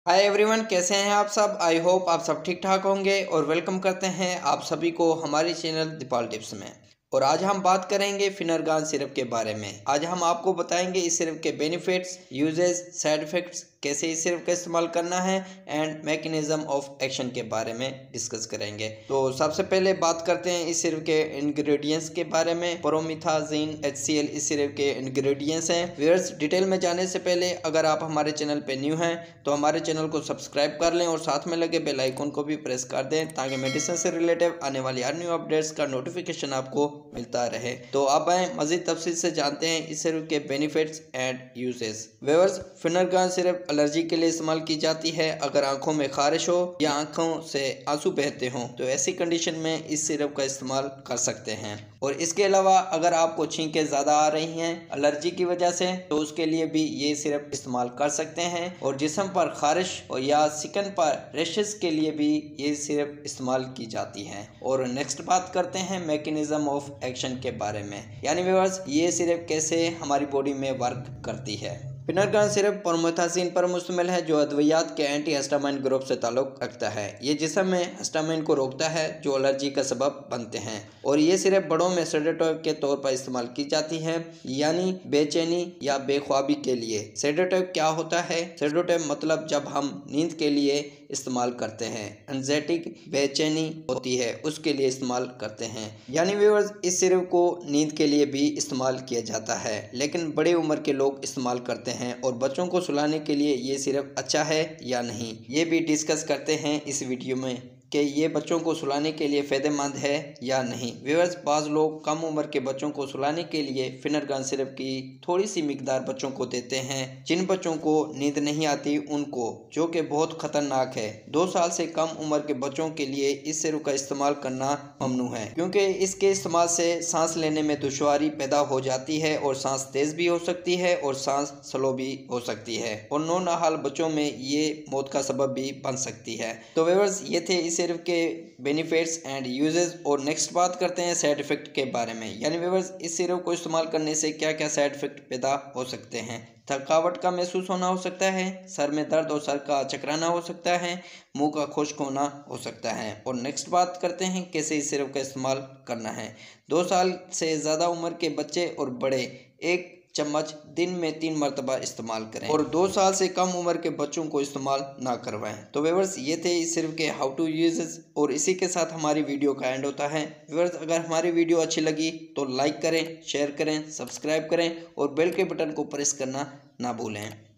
Hi everyone, कैसे हैं आप सब। आई होप आप सब ठीक ठाक होंगे और वेलकम करते हैं आप सभी को हमारी चैनल दीपाल टिप्स में। और आज हम बात करेंगे फिनरगान सिरप के बारे में। आज हम आपको बताएंगे इस सिरप के बेनिफिट्स, यूजेस, साइड इफेक्ट्स, कैसे इस सिरप का इस्तेमाल करना है एंड मैकेनिज्म ऑफ एक्शन के बारे में डिस्कस करेंगे। तो सबसे पहले बात करते हैं इस सिरप के इंग्रेडिएंट्स के बारे में। प्रोमिथाजीन HCl इस सिरप के इंग्रेडिएंट्स हैं। व्यूअर्स, डिटेल में जाने से पहले अगर आप हमारे चैनल पे न्यू हैं तो हमारे चैनल को सब्सक्राइब कर लें और साथ में लगे बेल आइकन को भी प्रेस कर दें ताकि मेडिसिन से रिलेटेड आने वाली हर न्यू अपडेट्स का नोटिफिकेशन आपको मिलता रहे। तो अब आए मजीद तफसील से जानते हैं इस सिरप के benefits and uses. Viewers, Phenergan syrup allergy के लिए इस्तेमाल की जाती है। अगर आंखों में खारिश हो या आंखों से आंसू बहते हों तो ऐसी कंडीशन में इस सिरप का इस्तेमाल कर सकते हैं। और इसके अलावा अगर आपको छींकें ज़्यादा आ रही हैं एलर्जी की वजह से तो उसके लिए भी ये सिरप इस्तेमाल कर सकते हैं। और जिस्म पर खारिश और या स्किन पर रैशेस के लिए भी ये सिरप इस्तेमाल की जाती है। और नेक्स्ट बात करते हैं मैकेनिज्म ऑफ एक्शन के बारे में, यानी व्यूअर्स ये सिरप कैसे हमारी बॉडी में वर्क करती है। फिनरगान सिरप प्रोमिथाजीन पर मुश्तमिल है जो अद्वियात के एंटी हिस्टामाइन ग्रुप से ताल्लुक रखता है। ये जिस्म में हिस्टामाइन को रोकता है जो एलर्जी का सबब बनते हैं। और ये सिरप बड़ों में सेडेटिव के तौर पर इस्तेमाल की जाती है, यानी बेचैनी या बेख्वाबी के लिए। सेडेटिव क्या होता है? सेडेटिव मतलब जब हम नींद के लिए इस्तेमाल करते हैं, एंजाइटी बेचैनी होती है उसके लिए इस्तेमाल करते हैं। यानी व्यूअर्स, इस सिरप को नींद के लिए भी इस्तेमाल किया जाता है, लेकिन बड़े उम्र के लोग इस्तेमाल करते हैं। और बच्चों को सुलाने के लिए ये सिरप अच्छा है या नहीं, ये भी डिस्कस करते हैं इस वीडियो में कि ये बच्चों को सुलाने के लिए फ़ायदेमंद है या नहीं। व्यूअर्स, बाज़ लोग कम उम्र के बच्चों को सुलाने के लिए फिनरगान सिरप की थोड़ी सी मिकदार बच्चों को देते हैं। जिन बच्चों को नींद नहीं आती उनको, जो कि बहुत ख़तरनाक है। 2 साल से कम उम्र के बच्चों के लिए इस सिरप का इस्तेमाल करना ममनू है, क्योंकि इसके इस्तेमाल से सांस लेने में दुश्वारी पैदा हो जाती है और सांस तेज़ भी हो सकती है और सांस स्लो भी हो सकती है। और नौनाहाल बच्चों में ये मौत का सबब भी बन सकती है। तो व्यूअर्स, ये थे इस सिरप के बेनिफिट्स एंड यूजेस। और नेक्स्ट बात करते हैं साइड इफेक्ट के बारे में, यानी व्यूअर्स इस सिरप को इस्तेमाल करने से क्या क्या साइड इफेक्ट पैदा हो सकते हैं। थकावट का महसूस होना हो सकता है, सर में दर्द और सर का चकराना हो सकता है, मुंह का खुश्क होना हो सकता है। और नेक्स्ट बात करते हैं कैसे इस सिरप का इस्तेमाल करना है। 2 साल से ज़्यादा उम्र के बच्चे और बड़े 1 चम्मच दिन में 3 मरतबा इस्तेमाल करें और 2 साल से कम उम्र के बच्चों को इस्तेमाल ना करवाएं। तो व्यूअर्स, ये थे इस सिरप के हाउ टू यूजेस। और इसी के साथ हमारी वीडियो का एंड होता है। व्यूअर्स, अगर हमारी वीडियो अच्छी लगी तो लाइक करें, शेयर करें, सब्सक्राइब करें और बेल के बटन को प्रेस करना ना भूलें।